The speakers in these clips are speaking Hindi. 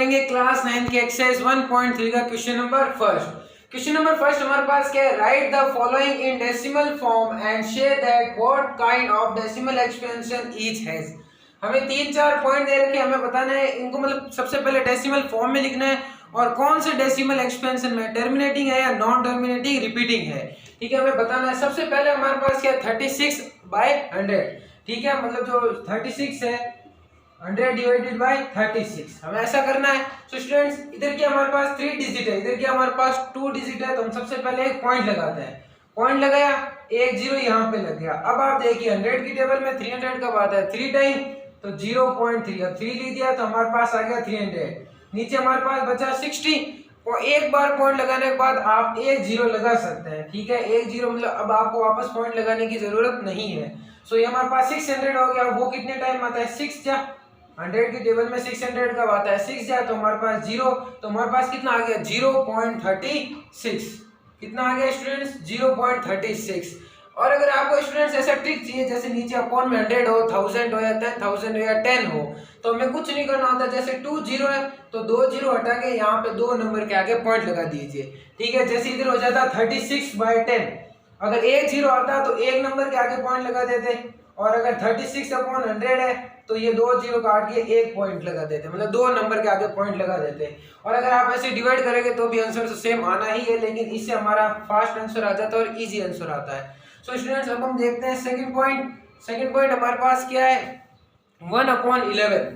करेंगे क्लास 9 के एक्सरसाइज 1.3 का क्वेश्चन नंबर फर्स्ट हमारे पास क्या है, right the following in decimal form and share that what kind of decimal expansion each has. हमें 3-4 पॉइंट दे रखे, हमें बताना है इनको, मतलब सबसे पहले डेसिमल फॉर्म में लिखना है और कौन से डेसिमल एक्सपेंशन में टर्मिनेटिंग है या नॉन टर्मिनेटिंग रिपीटिंग है। ठीक है, हमें बताना है। सबसे पहले हमारे पास क्या 36/100। ठीक है, मतलब जो 36 है 100 डिवाइडेड बाय 36, हमें ऐसा करना है। सो स्टूडेंट्स, इधर की हमारे पास 3 डिजिट है, इधर की हमारे पास 2 डिजिट है, तो हम सबसे पहले एक पॉइंट लगाते हैं। पॉइंट लगाया, एक जीरो यहाँ पे लग गया। अब आप देखिए 100 की टेबल में 300 कब आता है, 3 टाइम, तो 0.3। अब 3 लिख दिया तो हमारे पास आ गया 300। नीचे हमारे पास बचा 60 और एक बार पॉइंट लगाने के बाद आप एक जीरो लगा सकते हैं। ठीक है, एक जीरो मतलब अब आपको वापस पॉइंट लगाने की जरूरत नहीं है। सो ये हमारे पास 600 हो गया। वो कितने टाइम आता है, 6 जा 100 की टेबल में 600 कब आता है, 6 जा तो हमारे पास 0, तो हमारे पास कितना आ गया 0.36। कितना आ गया स्टूडेंट्स, 0.36। और अगर आपको स्टूडेंट्स ऐसा ट्रिक चाहिए, जैसे नीचे अपॉन में 100 हो, 1000 हो या 10,000 हो या 10 हो, तो हमें कुछ नहीं करना होता। जैसे 2 जीरो है तो 2 जीरो हटा के यहाँ पे 2 नंबर के आगे पॉइंट लगा दीजिए। ठीक है, जैसे इधर हो जाता 36/10, अगर एक जीरो आता तो एक नंबर के आगे पॉइंट लगा देते, और अगर 36/100 है तो ये 2 जीरो काट के एक पॉइंट लगा देते, मतलब 2 नंबर के आगे पॉइंट लगा देते। और अगर आप ऐसे डिवाइड करेंगे तो भी आंसर तो सेम आना ही है, लेकिन इससे हमारा फास्ट आंसर आ जाता है और इजी आंसर आता है। सो स्टूडेंट्स, अब हम देखते हैं सेकंड पॉइंट हमारे पास क्या है, 1/11।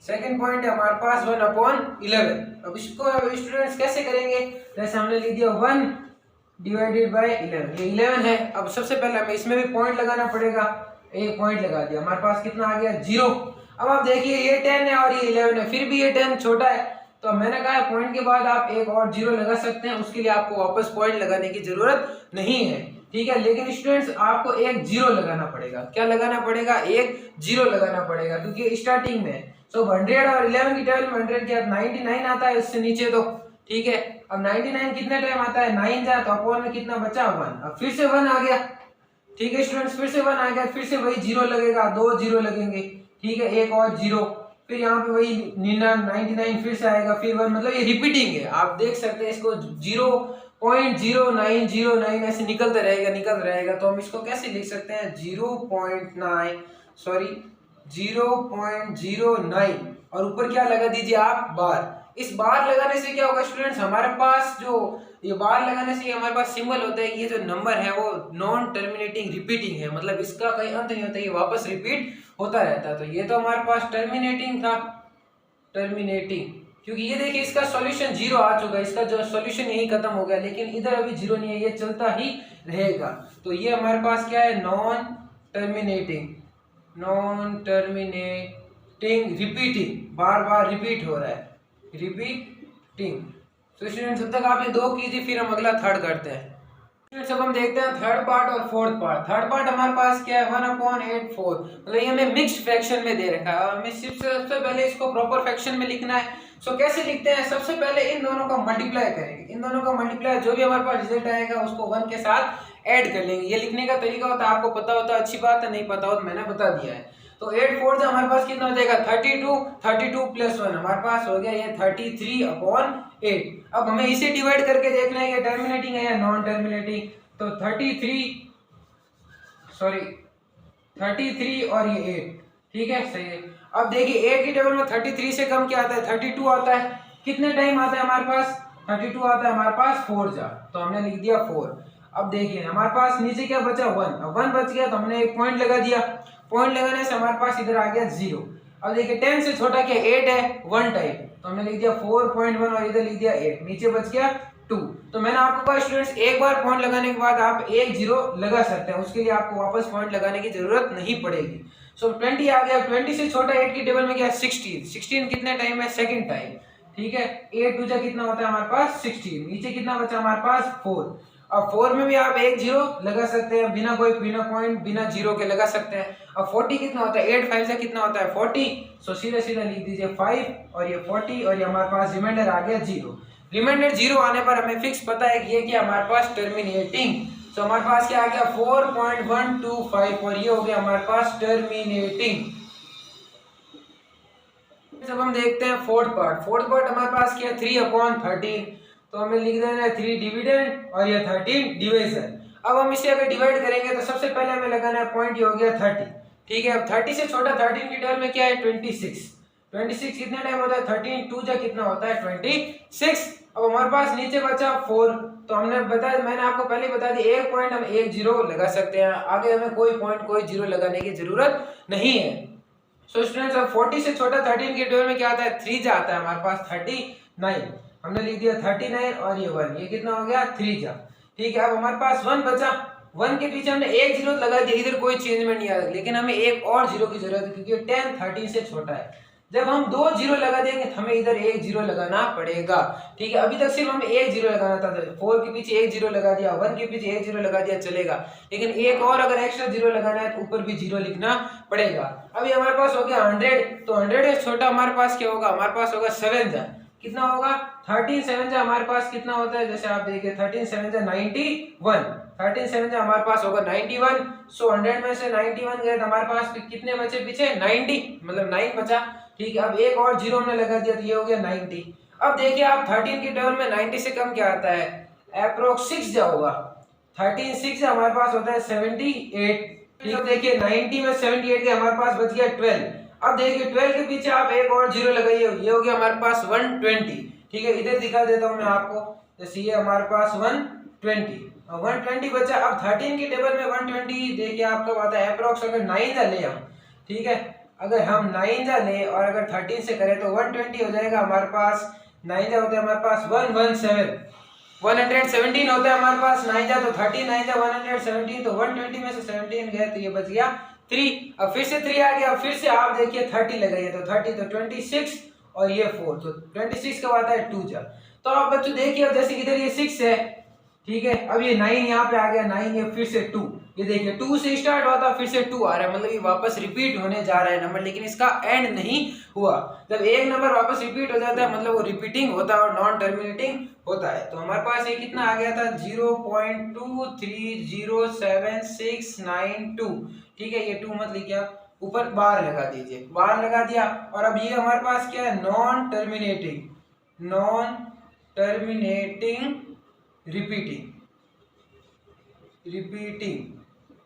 सेकंड पॉइंट है हमारे पास 1/11। अब इसको स्टूडेंट्स कैसे करेंगे, जैसे हमने लिख दिया 1 डिवाइडेड बाय 11, ये 11 है। अब सबसे पहले हमें इसमें भी पॉइंट लगाना पड़ेगा, एक पॉइंट लगा दिया, हमारे पास कितना आ गया 0। अब आप देखिए ये 10 है और ये 11 है, फिर भी ये 10 छोटा है, तो मैंने कहा पॉइंट के बाद आप एक और जीरो लगा सकते हैं, उसके लिए आपको वापस पॉइंट लगाने की जरूरत नहीं है। ठीक है, लेकिन स्टूडेंट्स आपको एक जीरो लगाना पड़ेगा। क्या लगाना पड़ेगा, एक जीरो लगाना पड़ेगा, क्योंकि स्टार्टिंग में सो 100 और 11 की टेबल में 100 के बाद 99 आता है उससे नीचे तो। ठीक है, अब 99 कितने टाइम आता है, 9 जा तो अपॉन में कितना बचा 1, अब फिर से 1 आ गया। ठीक है स्टूडेंट्स, फिर से 1 आ गया, फिर से वही जीरो लगेगा, 2 जीरो लगेंगे। ठीक है, एक और जीरो, फिर यहाँ पे वही 99 फिर से आएगा, फिर 1, मतलब ये रिपीटिंग है। आप देख सकते हैं इसको 0.0909 ऐसे निकलता रहेगा। तो हम इसको कैसे लिख सकते हैं, 0.09 और ऊपर क्या लगा दीजिए आप, बार। इस बार लगाने से क्या होगा स्टूडेंट्स, हमारे पास जो ये बार लगाने से हमारे पास सिंबल होता है, ये जो नंबर है वो नॉन टर्मिनेटिंग रिपीटिंग है, मतलब इसका कहीं अंत नहीं होता, ये वापस रिपीट होता रहता है। तो ये तो हमारे पास टर्मिनेटिंग था, टर्मिनेटिंग, क्योंकि ये देखिए इसका सॉल्यूशन 0 आ चुका है, इसका जो सॉल्यूशन यही खत्म हो गया, लेकिन इधर अभी 0 नहीं है, ये चलता ही रहेगा। तो ये हमारे पास क्या है, नॉन टर्मिनेटिंग रिपीटिंग, बार बार रिपीट हो रहा है, रिपीटिंग। तो स्टूडेंट्स जब तक आप ये 2 कीजिए, फिर हम अगला थर्ड करते हैं। स्टूडेंट्स अब हम देखते हैं थर्ड पार्ट और फोर्थ पार्ट। थर्ड पार्ट हमारे पास क्या है, 1/8/4, मतलब ये हमें मिक्स्ड फ्रैक्शन में दे रखा है। हमें सबसे पहले इसको प्रॉपर फ्रैक्शन में लिखना है। सो कैसे लिखते हैं, सबसे पहले इन दोनों का मल्टीप्लाई करेंगे, इन दोनों का मल्टीप्लाई, जो भी हमारे पास रिजल्ट आएगा उसको 1 के साथ ऐड कर लेंगे। ये लिखने का तरीका होता है, आपको पता होता है अच्छी बात है, नहीं पता हो तो मैंने बता दिया है। तो 8/4 हमारे पास कितना हो जाएगा, 32 प्लस 1 हमारे पास हो गया ये 33/8। अब हमें इसे डिवाइड करके देखना है कि टर्मिनेटिंग है या नॉन टर्मिनेटिंग। तो 33 और ये 8, ठीक है सही है। अब देखिए 8 की टेबल में 33 से कम क्या आता है, 32 आता है। कितने टाइम आता है हमारे पास, 32 आता है हमारे पास 4 जा, तो हमने लिख दिया 4। अब देखिए हमारे पास नीचे क्या बचा 1, अब 1 बच गया तो हमने एक पॉइंट लगा दिया, पॉइंट लगाने से हमारे पास इधर आ गया 0। अब देखिए 10 से छोटा क्या 8 है, 1 टाइम, तो हमने लिख दिया 4.1 और इधर लिख दिया 8, नीचे बच गया 2। तो मैंने आपको कहा स्टूडेंट्स एक बार पॉइंट लगाने के बाद आप एक जीरो लगा सकते हैं, उसके लिए आपको वापस पॉइंट लगाने की जरूरत नहीं पड़ेगी। सो 20 आ गया, 20 से छोटा 8 की टेबल में क्या 16 कितने टाइम है, सेकंड टाइम। ठीक है, 8 दूजा कितना होता है हमारे पास 16, नीचे कितना बचा हमारे पास 4। अब 4 में भी आप एक जीरो लगा सकते हैं, बिना पॉइंट बिना जीरो के लगा सकते हैं। अब 40 कितना होता है, 8 5 से कितना होता है 40, सो सीधा सीधा लिख दीजिए 5 और ये 40 और ये हमारे पास रिमाइंडर आ गया 0। रिमाइंडर 0 आने पर हमें फिक्स पता है कि ये क्या हमारे पास टर्मिनेटिंग। सो हमारे पास क्या आ गया 4.125 और ये हो गया हमारे पास टर्मिनेटिंग। अब हम देखते हैं फोर्थ पार्ट हमारे पास क्या है 3/13, तो हमें लिख देना है 3 डिविडेंड और ये 13 डिवीजन। अब हम इसे अगर डिवाइड करेंगे तो सबसे पहले हमें लगाना है पॉइंट, ये हो गया 30, ठीक है। अब 30 से छोटा 13 की टेबल में क्या है 26 कितना टाइम होता है 13 2 जा कितना होता है 26। अब हमारे पास नीचे बचा 4, तो मैंने आपको पहले बता दिया एक पॉइंट हम एक जीरो लगा सकते हैं, आगे हमें कोई पॉइंट कोई जीरो लगाने की जरूरत नहीं है। सो स्टूडेंट्स अब 40 से छोटा 13 के टेबल में क्या आता है 3 जा आता है हमारे पास 39, हमने लिख दिया 39 और ये 1, ये कितना हो गया 3 जा, ठीक है। अब हमारे पास 1 बचा, 1 के पीछे हमने एक जीरो लगा दिया, इधर कोई चेंजमेंट नहीं आया, लेकिन हमें एक और जीरो की जरूरत है क्योंकि 10 13 से छोटा है। जब हम 2 जीरो लगा देंगे तो हमें इधर एक जीरो लगाना पड़ेगा, ठीक है। अभी तक सिर्फ हमें एक जीरो लगाना था, 4 के पीछे एक जीरो लगा दिया, 1 के पीछे एक जीरो लगा दिया चलेगा, लेकिन एक और अगर एक्स्ट्रा जीरो लगाना है तो ऊपर भी जीरो लिखना पड़ेगा। अभी हमारे पास हो गया 100, तो 100 से छोटा हमारे पास क्या होगा, हमारे पास होगा 7 जा, कितना होगा 13 7 जा हमारे पास कितना होता है, जैसे आप देखिए 13 7 जा 91, 13 7 जा हमारे पास होगा 91। सो 100 में से 91 गए तो हमारे पास कितने बचे पीछे 90, मतलब 9 बचा, ठीक है। अब एक और जीरो हमने लगा दिया तो ये हो गया 90। अब देखिए आप 13 की टेबल में 90 से कम क्या आता है, अप्रोक्स 6 जा होगा, 13 6 हमारे पास होता है 78, ठीक है। देखिए 90 में 78 के हमारे पास बच गया 12। अब देखिए 12 के पीछे आप एक और जीरो लगाइए, ये हो गया हमारे पास 120, ठीक है। इधर दिखा देता हूं मैं आपको, जैसे ये हमारे पास 120 बचा। अब 13 की टेबल में 120 देखिए आपका आता है अप्रोक्स, अगर 9 जा ले हम, ठीक है, अगर हम 9 जा ले और अगर 13 से करें तो 120 हो जाएगा हमारे पास, 9 जा होता है हमारे पास 117 होता है हमारे पास, 9 जा तो 30, 9 जा 117, तो 120 में से 17 गए तो ये बच गया 3। अब फिर से 3 आ गया, अब फिर से आप देखिए 30 लगाइए तो 30 तो 26 और ये 4, तो 26 का आता है 2 जा। तो आप बच्चों देखिए अब जैसे इधर ये 6 है, ठीक है, अब ये 9 यहाँ पे आ गया 9, ये फिर से 2, ये देखिए 2 से स्टार्ट हुआ था फिर से 2 आ रहा है, मतलब ये वापस रिपीट होने जा रहा है नंबर, लेकिन इसका एंड नहीं हुआ। जब एक नंबर वापस रिपीट हो जाता है मतलब वो रिपीटिंग होता है और नॉन टर्मिनेटिंग होता है। तो हमारे पास ये कितना आ गया था 0.2307692, ठीक है, ये 2 मत लिखिए आप, ऊपर बार लगा दीजिए, बार लगा दिया। और अब ये हमारे पास क्या है नॉन टर्मिनेटिंग रिपीटिंग,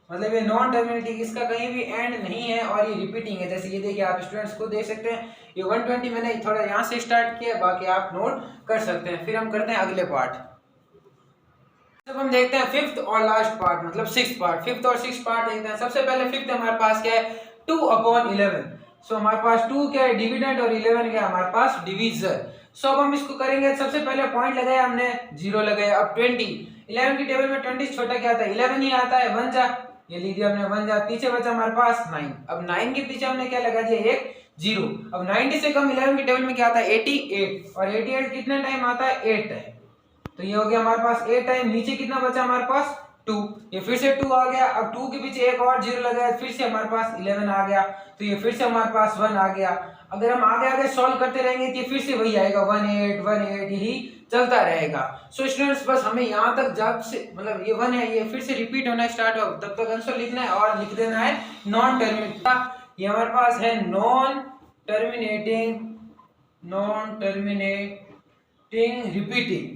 मतलब ये नॉन टर्मिनेटिंग, इसका कहीं भी एंड नहीं है और ये रिपीटिंग है। जैसे ये देखिए आप स्टूडेंट्स को देख सकते हैं, ये 120 मैंने थोड़ा यहाँ से स्टार्ट किया, बाकी आप नोट कर सकते हैं। फिर हम करते हैं अगले पार्ट। जब हम देखते हैं फिफ्थ और लास्ट पार्ट, मतलब सिक्स्थ पार्ट, फिफ्थ और सिक्स्थ पार्ट देखते हैं। सबसे पहले फिफ्थ हमारे पास क्या है 2/11, सो हमारे पास 2 क्या है डिविडेंड और 11 क्या है हमारे पास डिवीजर। सो अब हम इसको करेंगे, सबसे पहले पॉइंट लगाया हमने, जीरो लगाया। अब 20, 11 की टेबल में 20 छोटा क्या आता है 11 ही आता है, 1 जा, ये लिख दिया हमने 1 जा, पीछे बचा हमारे पास 9। अब 9 के पीछे हमने क्या लगा दिया एक जीरो। अब 90 से कम 11 की टेबल में क्या आता है 88, और 88 कितने टाइम आता है 8 टाइम, तो ये हो गया हमारे पास 8 टाइम। नीचे कितना बचा हमारे पास 2, ये फिर से 2 आ गया। अब 2 के पीछे एक और जीरो लगाया, फिर से हमारे पास 11 आ गया, तो ये फिर से हमारे पास 1 आ गया। अगर हम आगे आगे सॉल्व करते रहेंगे तो ये फिर से वही आएगा 18 यही चलता रहेगा। सो स्टूडेंट्स बस हमें यहाँ तक जब से मतलब ये 1 है ये फिर से रिपीट होना स्टार्ट हो तब तक आंसर लिखना है और लिख देना है नॉन टर्मिनेटिंग। ये हमारे पास है नॉन टर्मिनेटिंग रिपीटिंग,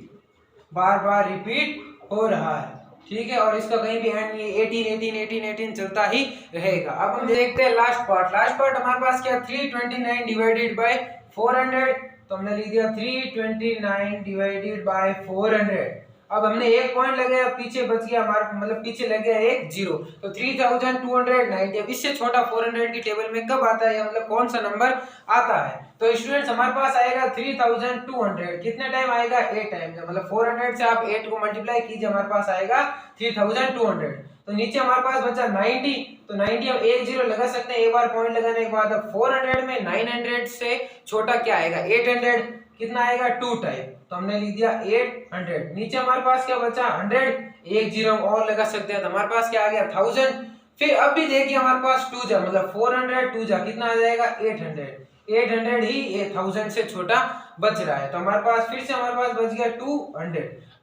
बार बार रिपीट हो रहा है, ठीक है, और इसका कहीं भी एंड नहीं, 18 चलता ही रहेगा। अब हम देखते हैं लास्ट पार्ट हमारे पास क्या 329 डिवाइडेड बाय 400, तो हमने लिख दिया 329 डिवाइडेड बाय 400। अब हमने एक पॉइंट लगाया, पीछे बच गया हमारा मतलब पीछे लग गया एक जीरो, तो 3290। अब इससे छोटा 400 की टेबल में कब आता है, मतलब कौन सा नंबर आता है, तो स्टूडेंट्स हमारे पास आएगा 3200। कितने टाइम आएगा 8 टाइम, मतलब 400 से आप 8 को मल्टीप्लाई कीजिए, हमारे पास आएगा 3200। तो नीचे हमारे पास बचा 90, तो 90 हम एक जीरो लगा सकते हैं एक बार पॉइंट लगाने के बाद। अब 400 में 900 से छोटा क्या आएगा 800, कितना आएगा 2 टाइम, तो हमने लिख दिया 800। नीचे हमारे पास क्या बचा 100, एक जीरो हम और लगा सकते हैं, तो हमारे पास क्या आ गया 1000। फिर अब भी देखिए हमारे पास 2 जा, मतलब 400 2 जा कितना आ जाएगा 800 ही 1000 से छोटा बच रहा है, तो हमारे पास फिर से हमारे पास बच गया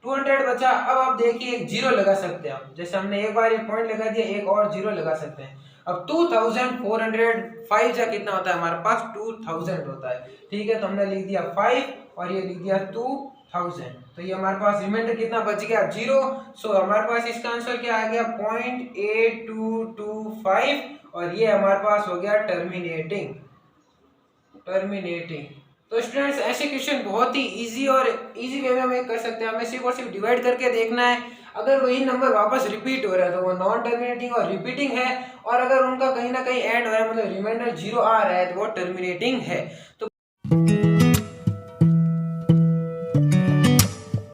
200 बचा। अब आप देखिए एक जीरो लगा सकते हैं हम, जैसे हमने एक बार एक पॉइंट लगा दिया एक और जीरो लगा सकते हैं। अब 2405 जा कितना होता है हमारे पास 2000 होता है। ठीक है, तो हमने लिख दिया 5 और ये लिख दिया 2000। तो ये हमारे पास रिमाइंडर कितना बच गया 0। सो हमारे पास इसका आंसर क्या आ गया 0.8225 और ये हमारे पास हो गया टर्मिनेटिंग। तो स्टूडेंट्स ऐसे क्वेश्चन बहुत ही इजी और इजी वे में हमें कर सकते हैं। हमें सिर्फ और सिर्फ डिवाइड करके देखना है। अगर वही नंबर वापस रिपीट हो रहा है तो वो नॉन टर्मिनेटिंग और रिपीटिंग है, और अगर उनका कहीं ना कहीं एंड हो रहा है मतलब रिमाइंडर 0 आ रहा है तो वो टर्मिनेटिंग है। तो